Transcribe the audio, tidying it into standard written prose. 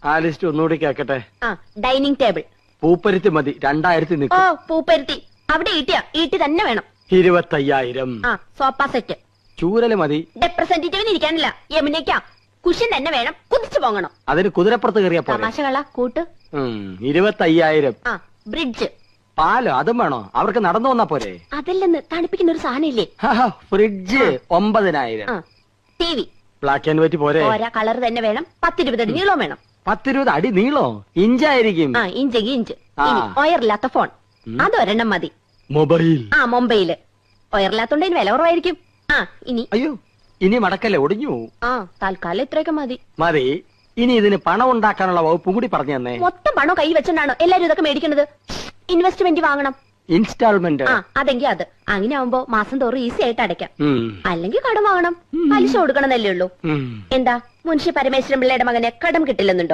ആ ലിസ്റ്റ് ഒന്നുകൂടി കേക്കട്ടെ. Dining table. പൂപ്പരുത്തി മതി, 2000 ഓ നിൽക്കും. പൂപ്പരുത്തി അവിടെ ഈട്ടി തന്നെ വേണം. 25,000. Sofa set. ചൂരല് മതി. റെപ്രസെന്റേറ്റീവിന് ഇരിക്കാനില്ല, യമുനയ്ക്ക. കുഷൻ തന്നെ വേണം, കുതിച്ചു പോകണം. അതിന് കുതിരപ്പുറത്ത് കയറിയ പോലെ. തമാശകള കൂട്ട്. 25,000. ബ്രിഡ്ജ്. പാലോ അതും വേണോ? അവർക്ക് നടന്നു വന്നാ പോരെ? അതല്ലെന്ന്, തണുപ്പിക്കുന്ന ഒരു സാധനം ഇല്ലേ? Fridge 9,000. T V. Black and white പോരെ? ഓരോ കളർ തന്നെ വേണം. 10-20 അടി നീളം വേണം. 10-20 അടി നീളോ? ഇഞ്ചായിരിക്കും. ഇഞ്ചെങ്കിൽ ഇഞ്ച്. ഒയറില്ലാത്ത ഫോൺ അതൊരെണ്ണം മതി. മൊബൈൽ. മൊബൈല്. ഒയറില്ലാത്തോണ്ട് ഇതിന് വില കുറവായിരിക്കും. ഇനി അയ്യോ, ഇനി മടക്കല്ലേ, ഒടിഞ്ഞു. തൽക്കാലം ഇത്രയൊക്കെ മതി. മതി. ഇനി ഇതിന് പണം ഉണ്ടാക്കാനുള്ള വകുപ്പും കൂടി പറഞ്ഞു തന്നെ. മൊത്തം പണം കൈ വെച്ചോണ്ടാണോ എല്ലാരും ഇതൊക്കെ മേടിക്കുന്നത്? ഇൻവെസ്റ്റ്മെന്റ് വാങ്ങണം. ഇൻസ്റ്റാൾമെന്റ്. അതെങ്കിൽ അത് അങ്ങനെ ആവുമ്പോ മാസം തോറും ഈസി ആയിട്ട് അടയ്ക്കാം. അല്ലെങ്കിൽ കടം വാങ്ങണം, പലിശ കൊടുക്കണമെന്നല്ലേ ഉള്ളൂ. എന്താ മുൻഷി പരമേശ്വരൻ പിള്ളയുടെ മകന് കടം കിട്ടില്ലെന്നുണ്ടോ?